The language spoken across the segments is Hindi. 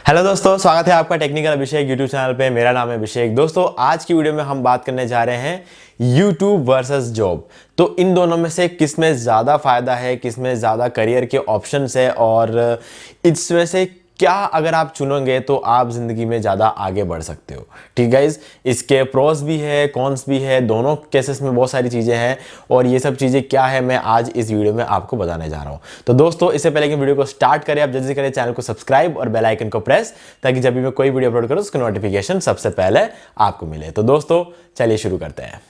हेलो दोस्तों, स्वागत है आपका टेक्निकल अभिषेक यूट्यूब चैनल पे। मेरा नाम है अभिषेक। दोस्तों, आज की वीडियो में हम बात करने जा रहे हैं यूट्यूब वर्सेस जॉब। तो इन दोनों में से किस में ज़्यादा फायदा है, किस में ज़्यादा करियर के ऑप्शंस है और इसमें से क्या अगर आप चुनोगे तो आप ज़िंदगी में ज़्यादा आगे बढ़ सकते हो। ठीक गाइज, इसके प्रोस भी है, कॉन्स भी है, दोनों केसेस में बहुत सारी चीज़ें हैं और ये सब चीज़ें क्या है मैं आज इस वीडियो में आपको बताने जा रहा हूँ। तो दोस्तों, इससे पहले कि वीडियो को स्टार्ट करें, आप जल्दी से करें चैनल को सब्सक्राइब और बेल आइकन को प्रेस, ताकि जब भी मैं कोई वीडियो अपलोड करूँ उसका नोटिफिकेशन सबसे पहले आपको मिले। तो दोस्तों, चलिए शुरू करते हैं।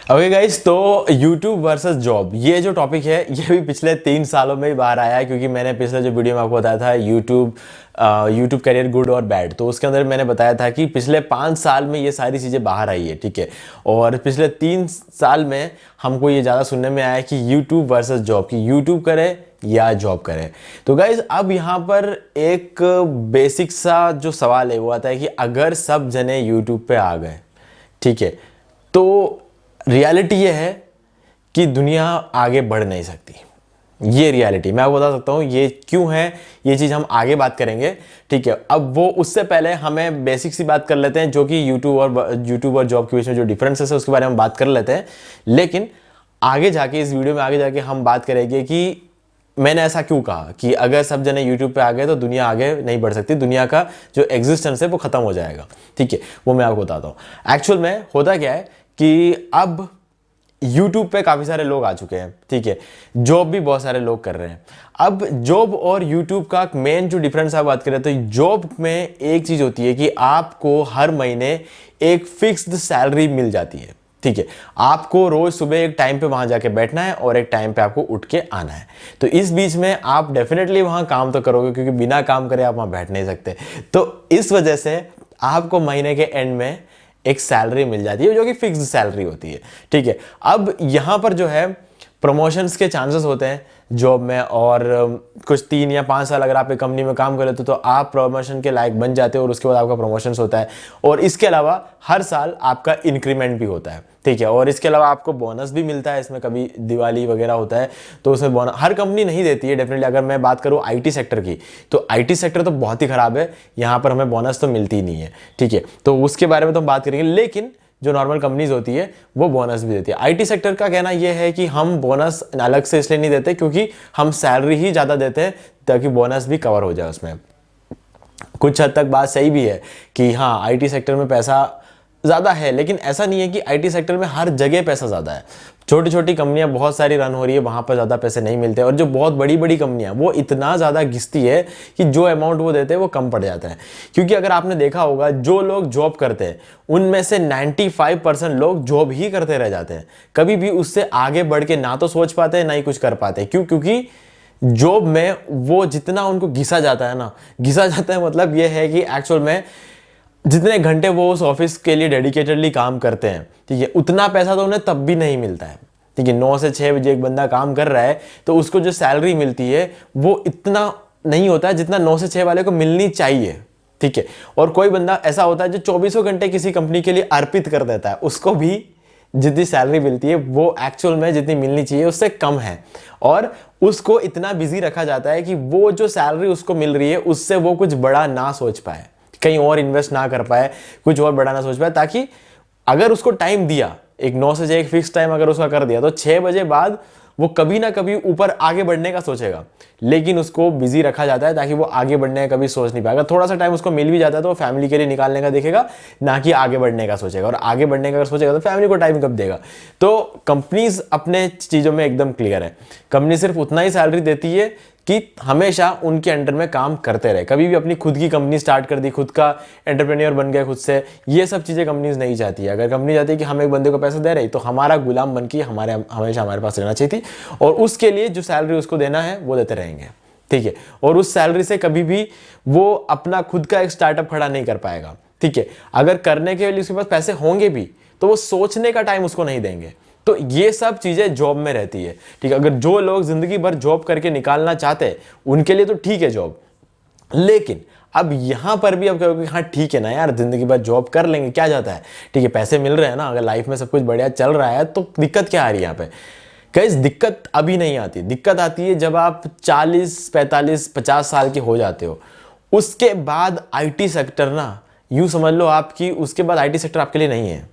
ओके गाइस, तो YouTube वर्सेस जॉब, ये जो टॉपिक है ये भी पिछले 3 सालों में ही बाहर आया है, क्योंकि मैंने पिछले जो वीडियो में आपको बताया था YouTube करियर गुड और बैड, तो उसके अंदर मैंने बताया था कि पिछले 5 साल में ये सारी चीज़ें बाहर आई है। ठीक है, और पिछले 3 साल में हमको ये ज़्यादा सुनने में आया कि YouTube वर्सेस जॉब, कि YouTube करे या जॉब करे। तो गाइज, अब यहाँ पर एक बेसिक सा जो सवाल है वो आता है कि अगर सब जने YouTube पे आ गए, ठीक है, तो रियलिटी ये है कि दुनिया आगे बढ़ नहीं सकती। ये रियलिटी मैं आपको बता सकता हूँ ये क्यों है, ये चीज़ हम आगे बात करेंगे। ठीक है, अब वो उससे पहले हमें बेसिक सी बात कर लेते हैं, जो कि यूट्यूब और जॉब के बीच में जो डिफरेंसेस है उसके बारे में बात कर लेते हैं। लेकिन आगे जाके इस वीडियो में आगे जाके हम बात करेंगे कि मैंने ऐसा क्यों कहा कि अगर सब जने YouTube पे आ गए तो दुनिया आगे नहीं बढ़ सकती, दुनिया का जो एग्जिस्टेंस है वो खत्म हो जाएगा। ठीक है, वो मैं आपको बताता हूँ। एक्चुअल में होता क्या है कि अब YouTube पे काफ़ी सारे लोग आ चुके हैं। ठीक है, जॉब भी बहुत सारे लोग कर रहे हैं। अब जॉब और YouTube का मेन जो डिफरेंस आप बात करें तो जॉब में एक चीज़ होती है कि आपको हर महीने एक फिक्स्ड सैलरी मिल जाती है। ठीक है, आपको रोज सुबह एक टाइम पे वहां जाके बैठना है और एक टाइम पे आपको उठ के आना है। तो इस बीच में आप डेफिनेटली वहां काम तो करोगे, क्योंकि बिना काम करे आप वहां बैठ नहीं सकते। तो इस वजह से आपको महीने के एंड में एक सैलरी मिल जाती है जो कि फिक्स्ड सैलरी होती है। ठीक है, अब यहाँ पर जो है प्रमोशंस के चांसेस होते हैं जॉब में, और कुछ 3 या 5 साल अगर आप एक कंपनी में काम कर लेते हो तो आप प्रमोशन के लायक बन जाते हो और उसके बाद आपका प्रमोशंस होता है। और इसके अलावा हर साल आपका इंक्रीमेंट भी होता है। ठीक है, और इसके अलावा आपको बोनस भी मिलता है। इसमें कभी दिवाली वगैरह होता है तो उसमें बोनस हर कंपनी नहीं देती है डेफिनेटली। अगर मैं बात करूँ IT सेक्टर की, तो IT सेक्टर तो बहुत ही खराब है, यहाँ पर हमें बोनस तो मिलती ही नहीं है। ठीक है, तो उसके बारे में तो हम बात करेंगे। लेकिन जो नॉर्मल कंपनीज होती है वो बोनस भी देती है। IT सेक्टर का कहना यह है कि हम बोनस अलग से इसलिए नहीं देते क्योंकि हम सैलरी ही ज़्यादा देते हैं, ताकि बोनस भी कवर हो जाए उसमें। कुछ हद तक बात सही भी है कि हाँ, IT सेक्टर में पैसा ज़्यादा है, लेकिन ऐसा नहीं है कि IT सेक्टर में हर जगह पैसा ज़्यादा है। छोटी छोटी कंपनियां बहुत सारी रन हो रही है, वहाँ पर ज़्यादा पैसे नहीं मिलते, और जो बहुत बड़ी बड़ी कंपनियां वो इतना ज़्यादा घिसती है कि जो अमाउंट वो देते हैं वो कम पड़ जाता है। क्योंकि अगर आपने देखा होगा, जो लोग जॉब करते हैं उनमें से 95% लोग जॉब ही करते रह जाते हैं, कभी भी उससे आगे बढ़ के ना तो सोच पाते हैं ना ही कुछ कर पाते। क्योंकि जॉब में वो जितना उनको घिसा जाता है ना, घिसा जाता है मतलब ये है कि एक्चुअल में जितने घंटे वो उस ऑफिस के लिए डेडिकेटेडली काम करते हैं, ठीक है, उतना पैसा तो उन्हें तब भी नहीं मिलता है। ठीक है, 9 से 6 बजे एक बंदा काम कर रहा है तो उसको जो सैलरी मिलती है वो इतना नहीं होता है जितना 9 से 6 वाले को मिलनी चाहिए। ठीक है, और कोई बंदा ऐसा होता है जो 24 घंटे किसी कंपनी के लिए अर्पित कर देता है, उसको भी जितनी सैलरी मिलती है वो एक्चुअल में जितनी मिलनी चाहिए उससे कम है, और उसको इतना बिजी रखा जाता है कि वो जो सैलरी उसको मिल रही है उससे वो कुछ बड़ा ना सोच पाए, कहीं और इन्वेस्ट ना कर पाए, कुछ और बड़ा ना सोच पाए, ताकि अगर उसको टाइम दिया, एक 9 से 6 एक फिक्स टाइम अगर उसका कर दिया, तो 6 बजे बाद वो कभी ना कभी ऊपर आगे बढ़ने का सोचेगा। लेकिन उसको बिजी रखा जाता है ताकि वो आगे बढ़ने का कभी सोच नहीं पाएगा। थोड़ा सा टाइम उसको मिल भी जाता है तो वो फैमिली के लिए निकालने का देखेगा, ना कि आगे बढ़ने का सोचेगा। और आगे बढ़ने का अगर सोचेगा तो फैमिली को टाइम कब देगा। तो कंपनीज अपने चीज़ों में एकदम क्लियर है, कंपनी सिर्फ उतना ही सैलरी देती है कि हमेशा उनके अंडर में काम करते रहे। कभी भी अपनी खुद की कंपनी स्टार्ट कर दी, खुद का एंटरप्रेन्योर बन गया खुद से, ये सब चीज़ें कंपनीज नहीं चाहती है। अगर कंपनी चाहती है कि हम एक बंदे को पैसा दे रहे तो हमारा गुलाम बन के हमेशा हमारे पास रहना चाहिए थी, और उसके लिए जो सैलरी उसको देना है वो देते रहेंगे। ठीक है, और उस सैलरी से कभी भी वो अपना खुद का एक स्टार्टअप खड़ा नहीं कर पाएगा। ठीक है, अगर करने के लिए उसके पास पैसे होंगे भी तो वो सोचने का टाइम उसको नहीं देंगे। तो ये सब चीजें जॉब में रहती है। ठीक है, अगर जो लोग जिंदगी भर जॉब करके निकालना चाहते हैं उनके लिए तो ठीक है जॉब, लेकिन अब यहां पर भी अब कहोगे हाँ ठीक है ना यार, जिंदगी भर जॉब कर लेंगे, क्या जाता है, ठीक है, पैसे मिल रहे हैं ना, अगर लाइफ में सब कुछ बढ़िया चल रहा है तो दिक्कत क्या आ रही है यहाँ पे। गाइस, दिक्कत अभी नहीं आती, दिक्कत आती है जब आप 40, 45, 50 साल के हो जाते हो। उसके बाद आईटी सेक्टर ना, यूँ समझ लो आपकी, उसके बाद आईटी सेक्टर आपके लिए नहीं है।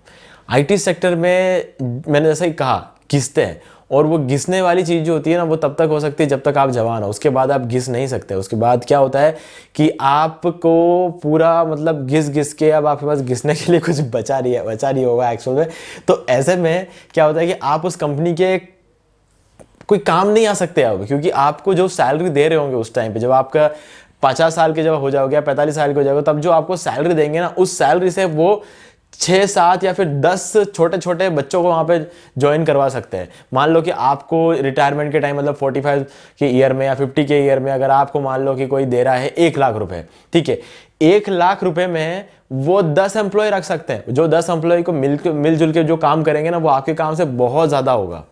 आईटी सेक्टर में मैंने जैसा ही कहा घिसते हैं, और वो घिसने वाली चीज़ जो होती है ना वो तब तक हो सकती है जब तक आप जवान हो, उसके बाद आप घिस नहीं सकते। उसके बाद क्या होता है कि आपको पूरा मतलब घिस घिस के अब आपके पास घिसने के लिए कुछ बचा नहीं होगा एक्चुअल में। तो ऐसे में क्या होता है कि आप उस कंपनी के कोई काम नहीं आ सकते अब, क्योंकि आपको जो सैलरी दे रहे होंगे उस टाइम पे, जब आपका 50 साल के जब हो जाओगे या 45 साल के हो जाओगे, तब जो आपको सैलरी देंगे ना, उस सैलरी से वो 6-7 या फिर 10 छोटे छोटे बच्चों को वहाँ पे ज्वाइन करवा सकते हैं। मान लो कि आपको रिटायरमेंट के टाइम मतलब 45 के ईयर में या 50 के ईयर में अगर आपको मान लो कि कोई दे रहा है 1 लाख रुपए, ठीक है, 1 लाख रुपए में वो 10 एम्प्लॉय रख सकते हैं, जो 10 एम्प्लॉय को मिलजुल के जो काम करेंगे ना, वो आपके काम से बहुत ज़्यादा होगा।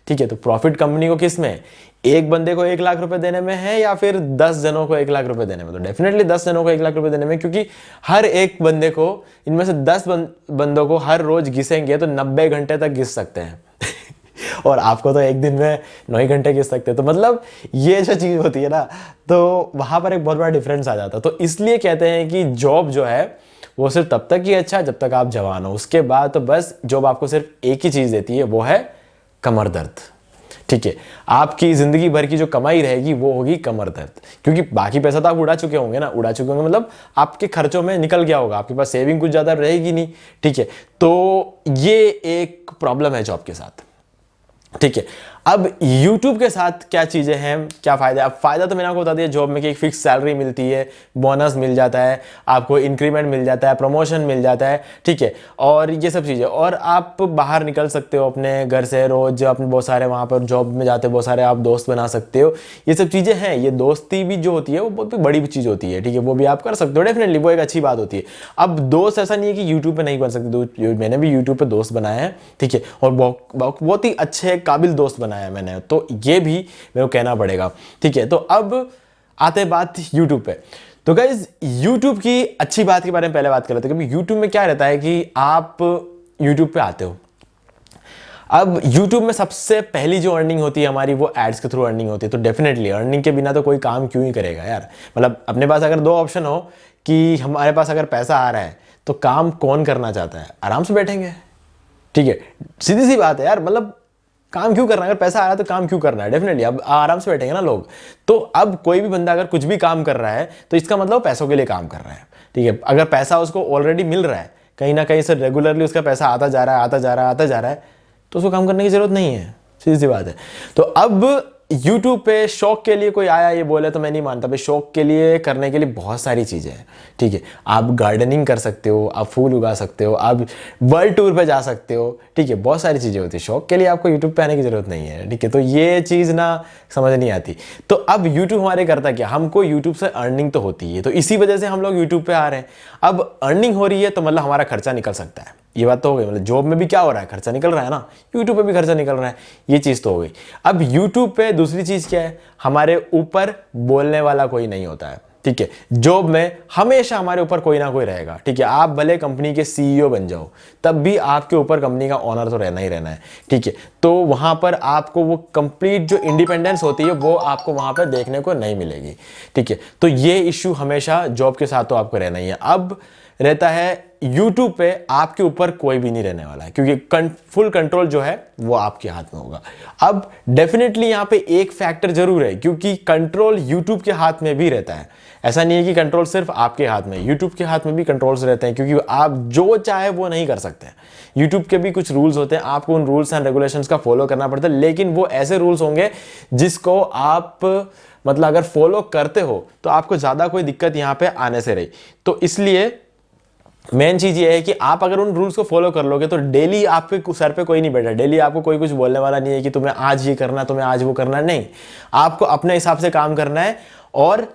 ठीक है, तो प्रॉफिट कंपनी को किस में, एक बंदे को 1 लाख रुपए देने में है या फिर 10 जनों को 1 लाख रुपए देने में? तो डेफिनेटली 10 जनों को 1 लाख रुपए देने में, क्योंकि हर एक बंदे को, इनमें से 10 बंदों को हर रोज घिसेंगे तो 90 घंटे तक घिस सकते हैं और आपको तो एक दिन में 9 घंटे घिस सकते हैं। तो मतलब ये जो चीज होती है ना, तो वहां पर एक बहुत बड़ा डिफरेंस आ जाता है। तो इसलिए कहते हैं कि जॉब जो है वो सिर्फ तब तक ही अच्छा है जब तक आप जवान हो। उसके बाद तो बस जॉब आपको सिर्फ एक ही चीज देती है, वो है कमर दर्द। ठीक है, आपकी जिंदगी भर की जो कमाई रहेगी वो होगी कमर दर्द, क्योंकि बाकी पैसा तो आप उड़ा चुके होंगे ना, उड़ा चुके होंगे मतलब आपके खर्चों में निकल गया होगा, आपके पास सेविंग कुछ ज्यादा रहेगी नहीं। ठीक है, तो ये एक प्रॉब्लम है जॉब के साथ। ठीक है, अब YouTube के साथ क्या चीज़ें हैं, क्या फ़ायदा है? अब फ़ायदा तो मैंने आपको बता दिया जॉब में कि एक फिक्स सैलरी मिलती है, बोनस मिल जाता है, आपको इंक्रीमेंट मिल जाता है, प्रमोशन मिल जाता है। ठीक है, और ये सब चीज़ें, और आप बाहर निकल सकते हो अपने घर से रोज़, अपने बहुत सारे वहाँ पर जॉब में जाते बहुत सारे आप दोस्त बना सकते हो। ये सब चीज़ें हैं। ये दोस्ती भी जो होती है वो बहुत बड़ी चीज़ होती है। ठीक है, वो भी आप कर सकते हो, डेफिनेटली वो एक अच्छी बात होती है। अब दोस्त ऐसा नहीं है कि यूट्यूब पर नहीं बन सकते, मैंने भी यूट्यूब पर दोस्त बनाए हैं। ठीक है, और बहुत ही अच्छे काबिल दोस्त बनाए हैं मैंने, तो ये भी मेरे को कहना पड़ेगा। ठीक है, तो अब आते हैं बात YouTube पे। तो गाइज YouTube की अच्छी बात के बारे में पहले बात कर लेते हैं, क्योंकि YouTube में क्या रहता है कि आप YouTube पे आते हो। अब YouTube में सबसे पहली जो अर्निंग होती है हमारी, वो एड्स के थ्रू अर्निंग होती है। तो डेफिनेटली अर्निंग के बिना तो कोई काम क्यों ही करेगा यार। मतलब अपने पास अगर 2 ऑप्शन हो कि हमारे पास अगर पैसा आ रहा है तो काम कौन करना चाहता है? आराम से बैठेंगे। ठीक है, सीधी सी बात है यार, मतलब काम क्यों करना है? अगर पैसा आ रहा है तो काम क्यों करना है? डेफिनेटली अब आराम से बैठेंगे ना लोग। तो अब कोई भी बंदा अगर कुछ भी काम कर रहा है तो इसका मतलब पैसों के लिए काम कर रहा है। ठीक है, अगर पैसा उसको ऑलरेडी मिल रहा है, कहीं ना कहीं से रेगुलरली उसका पैसा आता जा रहा है, आता जा रहा है, आता जा रहा है, तो उसको काम करने की जरूरत नहीं है। सीधी सी बात है। तो अब YouTube पे शौक के लिए कोई आया ये बोले तो मैं नहीं मानता भाई। शौक के लिए करने के लिए बहुत सारी चीज़ें हैं। ठीक है, आप गार्डनिंग कर सकते हो, आप फूल उगा सकते हो, आप वर्ल्ड टूर पे जा सकते हो। ठीक है, बहुत सारी चीज़ें होती है। शौक के लिए आपको YouTube पे आने की ज़रूरत नहीं है। ठीक है, तो ये चीज़ ना समझ नहीं आती। तो अब YouTube हमारे करता क्या, हमको YouTube से अर्निंग तो होती है, तो इसी वजह से हम लोग YouTube पे आ रहे हैं। अब अर्निंग हो रही है तो मतलब हमारा खर्चा निकल सकता है। ये बात तो हो गई। मतलब जॉब में भी क्या हो रहा है, खर्चा निकल रहा है ना, YouTube पे भी खर्चा निकल रहा है, ये चीज़ तो हो गई। अब YouTube पे दूसरी चीज़ क्या है, हमारे ऊपर बोलने वाला कोई नहीं होता है। ठीक है, जॉब में हमेशा हमारे ऊपर कोई ना कोई रहेगा। ठीक है, आप भले कंपनी के CEO बन जाओ, तब भी आपके ऊपर कंपनी का ओनर तो रहना ही रहना है। ठीक है, तो वहां पर आपको वो कंप्लीट जो इंडिपेंडेंस होती है वो आपको वहां पर देखने को नहीं मिलेगी। ठीक है, तो ये इश्यू हमेशा जॉब के साथ तो आपको रहना ही है। अब रहता है YouTube पे आपके ऊपर कोई भी नहीं रहने वाला है, क्योंकि फुल कंट्रोल जो है वो आपके हाथ में होगा। अब डेफिनेटली यहाँ पे एक फैक्टर जरूर है, क्योंकि कंट्रोल YouTube के हाथ में भी रहता है। ऐसा नहीं है कि कंट्रोल सिर्फ आपके हाथ में, YouTube के हाथ में भी कंट्रोल्स रहते हैं, क्योंकि आप जो चाहे वो नहीं कर सकते। YouTube के भी कुछ रूल्स होते हैं, आपको उन रूल्स एंड रेगुलेशंस का फॉलो करना पड़ता है, लेकिन वो ऐसे रूल्स होंगे जिसको आप मतलब अगर फॉलो करते हो तो आपको ज्यादा कोई दिक्कत यहाँ पे आने से रही। तो इसलिए मेन चीज ये है कि आप अगर उन रूल्स को फॉलो कर लोगे तो डेली आपके सर पे कोई नहीं बैठा, डेली आपको कोई कुछ बोलने वाला नहीं है कि तुम्हें आज ये करना है, तुम्हें आज वो करना है। नहीं, आपको अपने हिसाब से काम करना है, और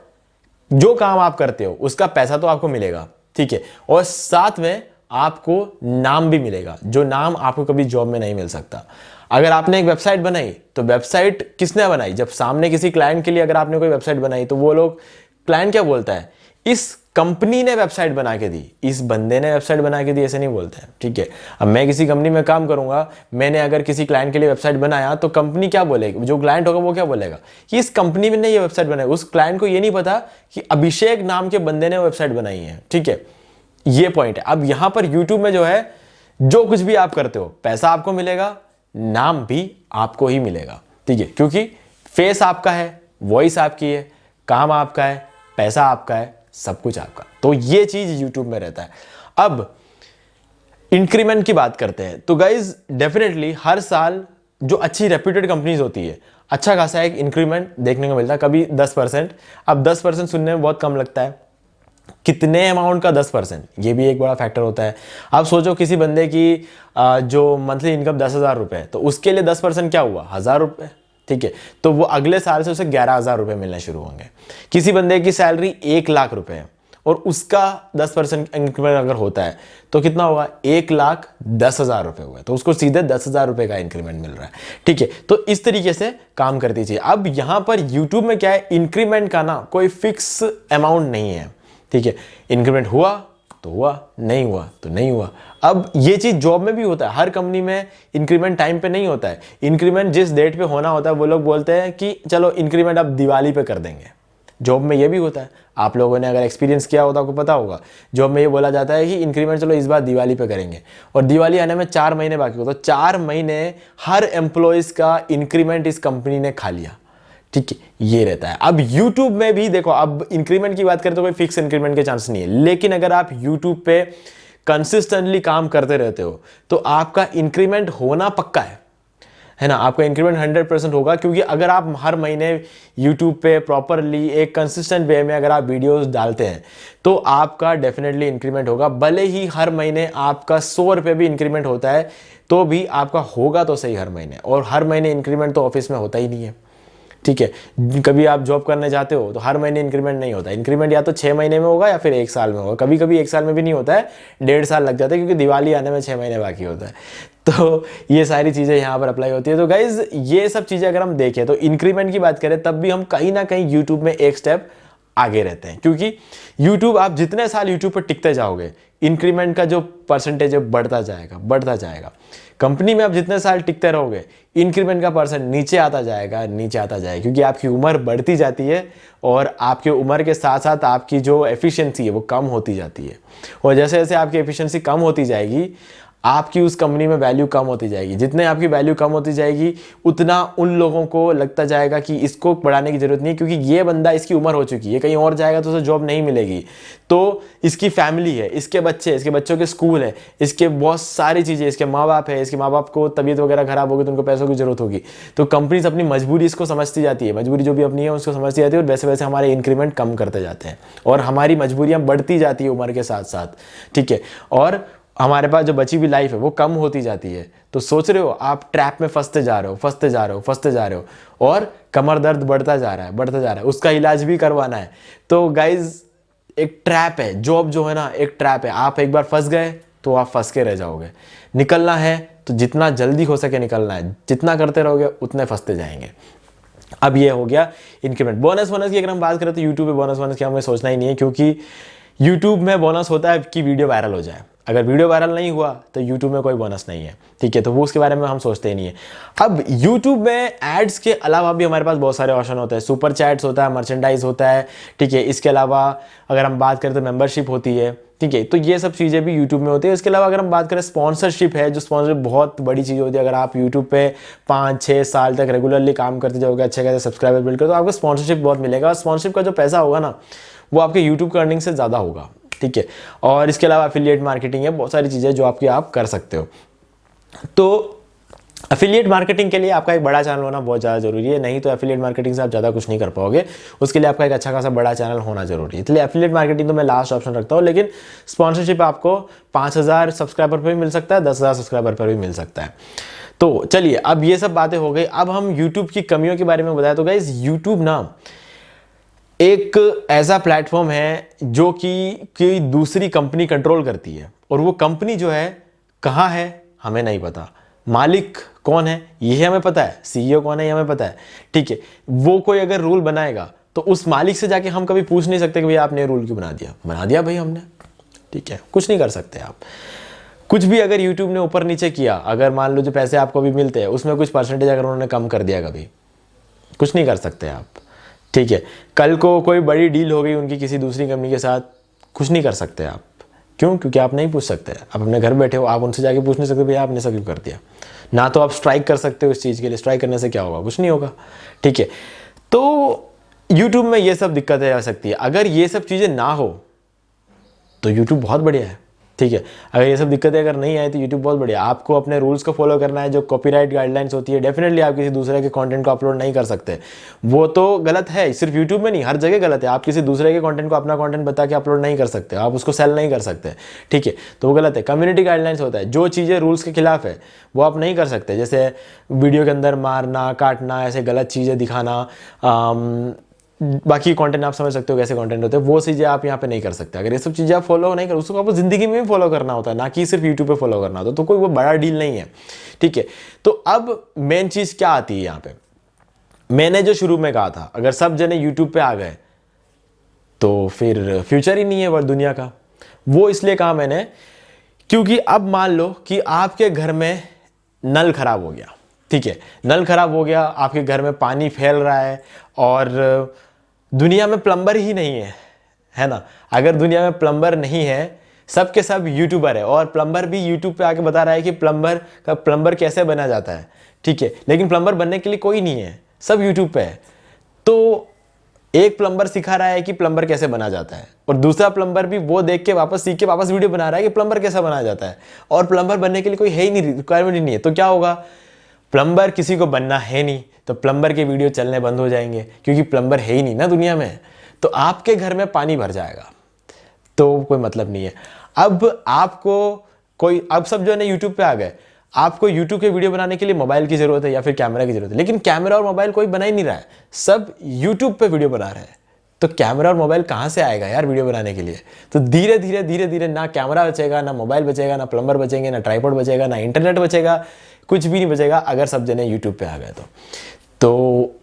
जो काम आप करते हो उसका पैसा तो आपको मिलेगा। ठीक है, और साथ में आपको नाम भी मिलेगा, जो नाम आपको कभी जॉब में नहीं मिल सकता। अगर आपने एक वेबसाइट बनाई तो वेबसाइट किसने बनाई, जब सामने किसी क्लाइंट के लिए अगर आपने कोई वेबसाइट बनाई तो वो लोग, क्लाइंट क्या बोलता है, इस कंपनी ने वेबसाइट बना के दी, इस बंदे ने वेबसाइट बना के दी ऐसे नहीं बोलते हैं, ठीक है। अब मैं किसी कंपनी में काम करूंगा, मैंने अगर किसी क्लाइंट के लिए वेबसाइट बनाया तो कंपनी क्या बोलेगी, जो क्लाइंट होगा वो क्या बोलेगा कि इस कंपनी में ने ये वेबसाइट बनाई। उस क्लाइंट को ये नहीं पता कि अभिषेक नाम के बंदे ने वेबसाइट बनाई है, ठीक है। ये पॉइंट है। अब यहां पर यूट्यूब में जो है, जो कुछ भी आप करते हो पैसा आपको मिलेगा, नाम भी आपको ही मिलेगा, ठीक है, क्योंकि फेस आपका है, वॉइस आपकी है, काम आपका है, पैसा आपका है, सब कुछ आपका। तो ये चीज यूट्यूब में रहता है। अब इंक्रीमेंट की बात करते हैं तो गाइज डेफिनेटली हर साल जो अच्छी रेप्यूटेड कंपनीज होती है, अच्छा खासा एक इंक्रीमेंट देखने को मिलता है, कभी 10%। अब 10% सुनने में बहुत कम लगता है, कितने अमाउंट का 10%, ये भी एक बड़ा फैक्टर होता है। आप सोचो किसी बंदे की जो मंथली इनकम 10,000 रुपये है, तो उसके लिए 10% क्या हुआ, 1,000 रुपये, ठीक है। तो वो अगले साल से उसे 11,000 रुपये मिलने शुरू होंगे। किसी बंदे की सैलरी 1,00,000 रुपये है और उसका 10% इंक्रीमेंट अगर होता है तो कितना होगा, 1,10,000 रुपये हुआ है, तो उसको सीधे 10,000 रुपये का इंक्रीमेंट मिल रहा है, ठीक है। तो इस तरीके से काम करती चाहिए। अब यहां पर यूट्यूब में क्या है, इंक्रीमेंट का ना कोई फिक्स अमाउंट नहीं है, ठीक है। इंक्रीमेंट हुआ तो हुआ, नहीं हुआ तो नहीं हुआ। अब ये चीज जॉब में भी होता है, हर कंपनी में इंक्रीमेंट टाइम पे नहीं होता है। इंक्रीमेंट जिस डेट पे होना होता है वो लोग बोलते हैं कि चलो इंक्रीमेंट अब दिवाली पे कर देंगे। जॉब में ये भी होता है, आप लोगों ने अगर एक्सपीरियंस किया होता आपको पता होगा, जॉब में ये बोला जाता है कि इंक्रीमेंट चलो इस बार दिवाली पे करेंगे, और दिवाली आने में 4 महीने बाकी हो, तो 4 महीने हर एम्प्लॉयज का इंक्रीमेंट इस कंपनी ने खा लिया, ठीक है, ये रहता है। अब YouTube में भी देखो, अब इंक्रीमेंट की बात करें तो कोई फिक्स इंक्रीमेंट के चांस नहीं है, लेकिन अगर आप YouTube पे कंसिस्टेंटली काम करते रहते हो तो आपका इंक्रीमेंट होना पक्का है ना, आपका इंक्रीमेंट 100% होगा। क्योंकि अगर आप हर महीने YouTube पे प्रॉपरली एक कंसिस्टेंट वे में अगर आप वीडियोस डालते हैं तो आपका डेफिनेटली इंक्रीमेंट होगा। भले ही हर महीने आपका 100 रुपये भी इंक्रीमेंट होता है तो भी आपका होगा तो सही हर महीने, और हर महीने इंक्रीमेंट तो ऑफिस में होता ही नहीं है, ठीक है। कभी आप जॉब करने जाते हो तो हर महीने इंक्रीमेंट नहीं होता, इंक्रीमेंट या तो 6 महीने में होगा या फिर 1 साल में होगा, कभी कभी 1 साल में भी नहीं होता है, 1.5 साल लग जाता है, क्योंकि दिवाली आने में 6 महीने बाकी होता है। तो ये सारी चीज़ें यहाँ पर अप्लाई होती है। तो गाइज ये सब चीज़ें अगर हम देखें तो इंक्रीमेंट की बात करें तब भी हम कहीं ना कहीं यूट्यूब में एक स्टेप आगे रहते हैं, क्योंकि यूट्यूब, आप जितने साल यूट्यूब पर टिकते जाओगे इंक्रीमेंट का जो परसेंटेज है बढ़ता जाएगा, बढ़ता जाएगा। कंपनी में आप जितने साल टिकते रहोगे इंक्रीमेंट का परसेंट नीचे आता जाएगा, नीचे आता जाएगा, क्योंकि आपकी उम्र बढ़ती जाती है और आपकी उम्र के साथ साथ आपकी जो एफिशिएंसी है वो कम होती जाती है, और जैसे जैसे आपकी एफिशिएंसी कम होती जाएगी आपकी उस कंपनी में वैल्यू कम होती जाएगी। जितने आपकी वैल्यू कम होती जाएगी उतना उन लोगों को लगता जाएगा कि इसको बढ़ाने की जरूरत नहीं है, क्योंकि ये बंदा, इसकी उम्र हो चुकी है, कहीं और जाएगा तो उसे जॉब नहीं मिलेगी, तो इसकी फैमिली है, इसके बच्चे, इसके बच्चों के स्कूल है, इसके बहुत सारी चीज़ें, इसके माँ बाप है, इसके माँ बाप को तबीयत वगैरह खराब होगी तो उनको पैसों की जरूरत होगी। तो कंपनीज अपनी मजबूरी इसको समझती जाती है, मजबूरी जो भी अपनी है उसको समझती जाती है, और वैसे वैसे हमारे इंक्रीमेंट कम करते जाते हैं और हमारी मजबूरियाँ बढ़ती जाती है उम्र के साथ साथ, ठीक है, और हमारे पास जो बची हुई लाइफ है वो कम होती जाती है। तो सोच रहे हो आप ट्रैप में फंसते जा रहे हो, फंसते जा रहे हो, फंसते जा रहे हो, और कमर दर्द बढ़ता जा रहा है, बढ़ता जा रहा है, उसका इलाज भी करवाना है। तो गाइज एक ट्रैप है, जॉब जो है ना एक ट्रैप है, आप एक बार फंस गए तो आप फंस के रह जाओगे। निकलना है तो जितना जल्दी हो सके निकलना है, जितना करते रहोगे उतने फंसते जाएंगे। अब ये हो गया इंक्रीमेंट। बोनस की अगर हम बात करें तो यूट्यूब पे बोनस की हमें सोचना ही नहीं है, क्योंकि यूट्यूब में बोनस होता है कि वीडियो वायरल हो जाए। अगर वीडियो वायरल नहीं हुआ तो यूट्यूब में कोई बोनस नहीं है, ठीक है, तो वो उसके बारे में हम सोचते ही नहीं है। अब यूट्यूब में एड्स के अलावा भी हमारे पास बहुत सारे ऑप्शन होते हैं, सुपर चैट्स होता है, मर्चेंडाइज होता है, ठीक है। इसके अलावा अगर हम बात करें तो मेंबरशिप होती है, ठीक है, तो ये सब चीज़ें भी यूट्यूब में होती है। इसके अलावा अगर हम बात करें स्पॉन्सरशिप है, जो स्पॉन्सरशिप बहुत बड़ी चीज़ होती है। अगर आप यूट्यूब पे 5-6 साल तक रेगुलरली काम करते जाओगे, अच्छे खासे सब्सक्राइबर बिल्ड करो, तो आपको स्पॉन्सरशिप बहुत मिलेगा, और स्पॉन्सरशिप का जो पैसा होगा ना वो आपके यूट्यूब की अर्निंग से ज़्यादा होगा, ठीक है। और इसके अलावा एफिलिएट मार्केटिंग है, बहुत सारी चीज़ें जो आप कर सकते हो। तो एफिलिएट मार्केटिंग के लिए आपका एक बड़ा चैनल होना बहुत ज़्यादा जरूरी है, नहीं तो एफिलिएट मार्केटिंग से आप ज़्यादा कुछ नहीं कर पाओगे। उसके लिए आपका एक अच्छा खासा बड़ा चैनल होना जरूरी है, इसलिए एफिलिएट मार्केटिंग तो मैं लास्ट ऑप्शन रखता हूँ। लेकिन स्पॉन्सरशिप आपको 5,000 सब्सक्राइबर पर भी मिल सकता है, 10,000 सब्सक्राइबर पर भी मिल सकता है। तो चलिए, अब ये सब बातें हो गई, अब हम यूट्यूब की कमियों के बारे में बताएं। तो गाइस यूट्यूब ना एक ऐसा प्लेटफॉर्म है जो कि दूसरी कंपनी कंट्रोल करती है, और वो कंपनी जो है कहाँ है हमें नहीं पता, मालिक कौन है ये हमें पता है, सीईओ कौन है ये हमें पता है, ठीक है। वो कोई अगर रूल बनाएगा तो उस मालिक से जाके हम कभी पूछ नहीं सकते कि भैया आपने रूल क्यों बना दिया भाई हमने, ठीक है, कुछ नहीं कर सकते आप। कुछ भी अगर यूट्यूब ने ऊपर नीचे किया, अगर मान लो जो पैसे आपको भी मिलते हैं उसमें कुछ परसेंटेज अगर उन्होंने कम कर दिया, कभी कुछ नहीं कर सकते आप, ठीक है। कल को कोई बड़ी डील हो गई उनकी किसी दूसरी कंपनी के साथ, कुछ नहीं कर सकते आप। क्यों? क्योंकि आप नहीं पूछ सकते। आप अपने घर बैठे हो, आप उनसे जाके पूछ नहीं सकते भैया आपने सब क्यों कर दिया। ना तो आप स्ट्राइक कर सकते हो इस चीज़ के लिए, स्ट्राइक करने से क्या होगा, कुछ नहीं होगा, ठीक है। तो यूट्यूब में ये सब दिक्कतें आ सकती है। अगर ये सब चीज़ें ना हो तो यूट्यूब बहुत बढ़िया है, ठीक है। अगर ये सब दिक्कतें अगर नहीं आए तो यूट्यूब बहुत बढ़िया। आपको अपने रूल्स को फॉलो करना है, जो कॉपीराइट गाइडलाइंस होती है। डेफिनेटली आप किसी दूसरे के कंटेंट को अपलोड नहीं कर सकते, वो तो गलत है। सिर्फ यूट्यूब में नहीं, हर जगह गलत है। आप किसी दूसरे के कंटेंट को अपना कंटेंट बता के अपलोड नहीं कर सकते, आप उसको सेल नहीं कर सकते, ठीक है, तो वो गलत है। कम्युनिटी गाइडलाइंस होता है, जो चीज़ें रूल्स के खिलाफ है वो आप नहीं कर सकते, जैसे वीडियो के अंदर मारना, काटना, ऐसे गलत चीज़ें दिखाना, बाकी कंटेंट आप समझ सकते हो कैसे कंटेंट होते हैं, वो चीज़ें आप यहाँ पे नहीं कर सकते। अगर ये सब चीज़ें आप फॉलो नहीं कर, उसको आपको ज़िंदगी में भी फॉलो करना होता है, ना कि सिर्फ यूट्यूब पे फॉलो करना होता है, तो कोई वो बड़ा डील नहीं है, ठीक है। तो अब मेन चीज़ क्या आती है यहाँ पे, मैंने जो शुरू में कहा था, अगर सब जने यूट्यूब पे आ गए तो फिर फ्यूचर ही नहीं है वर्ल्ड दुनिया का। वो इसलिए कहा मैंने क्योंकि अब मान लो कि आपके घर में नल खराब हो गया, ठीक है, नल खराब हो गया, आपके घर में पानी फैल रहा है और दुनिया में प्लम्बर ही नहीं है ना। अगर दुनिया में प्लम्बर नहीं है, सब के सब यूट्यूबर है, और प्लम्बर भी यूट्यूब पे आके बता रहा है कि प्लम्बर कैसे बना जाता है, ठीक है, लेकिन प्लम्बर बनने के लिए कोई नहीं है, सब यूट्यूब पे है। तो एक प्लम्बर सिखा रहा है कि प्लम्बर कैसे बना जाता है, और दूसरा प्लम्बर भी वो देख के वापस सीख के वापस वीडियो बना रहा है कि प्लम्बर कैसा बना जाता है, और प्लम्बर बनने के लिए कोई है ही नहीं, रिक्वायरमेंट ही नहीं है। तो क्या होगा, प्लम्बर किसी को बनना है नहीं, तो प्लम्बर के वीडियो चलने बंद हो जाएंगे, क्योंकि प्लम्बर है ही नहीं ना दुनिया में। तो आपके घर में पानी भर जाएगा, तो कोई मतलब नहीं है। अब आपको अब सब जो है ना यूट्यूब पे आ गए, आपको यूट्यूब के वीडियो बनाने के लिए मोबाइल की जरूरत है या फिर कैमरा की जरूरत है, लेकिन कैमरा और मोबाइल कोई बना ही नहीं रहा है, सब यूट्यूब पे वीडियो बना रहे हैं। तो कैमरा और मोबाइल कहाँ से आएगा यार वीडियो बनाने के लिए। तो धीरे धीरे ना कैमरा बचेगा, ना मोबाइल बचेगा, ना प्लम्बर बचेंगे, ना ट्राइपॉड बचेगा, ना इंटरनेट बचेगा, कुछ भी नहीं बचेगा अगर सब जने यूट्यूब पे आ गए तो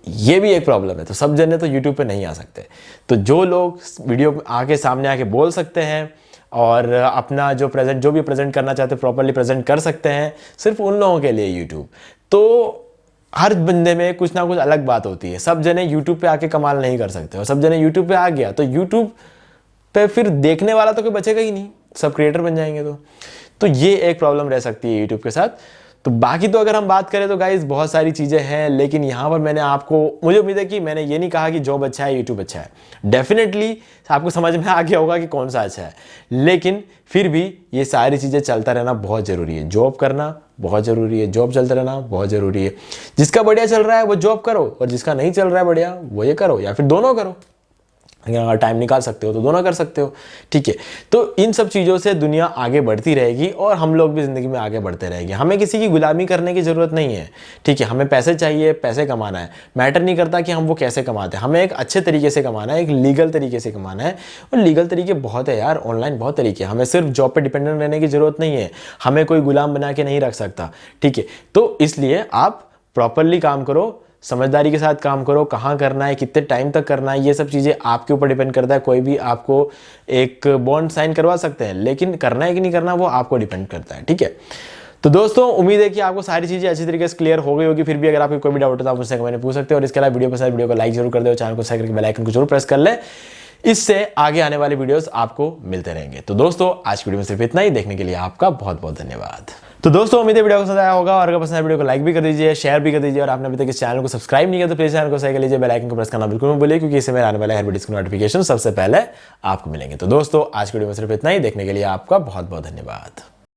ये भी एक प्रॉब्लम है। तो सब जने तो यूट्यूब पे नहीं आ सकते। तो जो लोग वीडियो आके सामने आके बोल सकते हैं और अपना जो भी प्रेजेंट करना चाहते हैं प्रॉपरली प्रेजेंट कर सकते हैं, सिर्फ उन लोगों के लिए यूट्यूब। तो हर बंदे में कुछ ना कुछ अलग बात होती है। सब जने यूट्यूब पे आके कमाल नहीं कर सकते, और सब जने यूट्यूब पे आ गया तो यूट्यूब पे फिर देखने वाला तो कोई बचेगा ही नहीं, सब क्रिएटर बन जाएंगे। तो ये एक प्रॉब्लम रह सकती है यूट्यूब के साथ। तो बाकी तो अगर हम बात करें तो गाइज बहुत सारी चीज़ें हैं, लेकिन यहाँ पर मुझे उम्मीद है कि मैंने ये नहीं कहा कि जॉब अच्छा है यूट्यूब अच्छा है। डेफिनेटली आपको समझ में आ गया होगा कि कौन सा अच्छा है, लेकिन फिर भी ये सारी चीज़ें चलता रहना बहुत ज़रूरी है। जॉब करना बहुत ज़रूरी है, जॉब चलता रहना बहुत ज़रूरी है। जिसका बढ़िया चल रहा है वो जॉब करो, और जिसका नहीं चल रहा है बढ़िया वो ये करो, या फिर दोनों करो। अगर टाइम निकाल सकते हो तो दोनों कर सकते हो, ठीक है। तो इन सब चीज़ों से दुनिया आगे बढ़ती रहेगी और हम लोग भी ज़िंदगी में आगे बढ़ते रहेंगे। हमें किसी की गुलामी करने की ज़रूरत नहीं है, ठीक है। हमें पैसे चाहिए, पैसे कमाना है, मैटर नहीं करता कि हम वो कैसे कमाते हैं। हमें एक अच्छे तरीके से कमाना है, एक लीगल तरीके से कमाना है, और लीगल तरीके बहुत है यार, ऑनलाइन बहुत तरीके। हमें सिर्फ जॉब पर डिपेंडेंट रहने की ज़रूरत नहीं है, हमें कोई गुलाम बना के नहीं रख सकता, ठीक है। तो इसलिए आप प्रॉपरली काम करो, समझदारी के साथ काम करो, कहाँ करना है, कितने टाइम तक करना है, ये सब चीज़ें आपके ऊपर डिपेंड करता है। कोई भी आपको एक बॉन्ड साइन करवा सकते हैं, लेकिन करना है कि नहीं करना वो आपको डिपेंड करता है, ठीक है। तो दोस्तों उम्मीद है कि आपको सारी चीज़ें अच्छी तरीके से क्लियर हो गई होगी। फिर भी अगर आपको कोई भी डाउट हो तो आप मुझसे कमेंट में पूछ सकते हो, और इसके अलावा वीडियो को लाइक जरूर कर दो, चैनल को सब्सक्राइब करके बेल आइकन को जरूर प्रेस कर ले, इससे आगे आने वाले वीडियोस आपको मिलते रहेंगे। तो दोस्तों आज की वीडियो में सिर्फ इतना ही, देखने के लिए आपका बहुत बहुत धन्यवाद। तो दोस्तों उम्मीद है वीडियो को पसंद आया होगा, और अगर पसंद आया वीडियो को लाइक भी कर दीजिए, शेयर भी कर दीजिए, और आपने अभी तक इस चैनल को सब्सक्राइब नहीं किया तो प्लीज चैनल को सब्सक्राइब कर लीजिए, बेल आइकन को प्रेस करना बिल्कुल मत भूलिए, क्योंकि इससे मेरे आने वाले हर वीडियो की नोटिफिकेशन सबसे पहले आपको मिलेंगे। तो दोस्तों आज की वीडियो में सिर्फ इतना ही, देखने के लिए आपका बहुत बहुत धन्यवाद।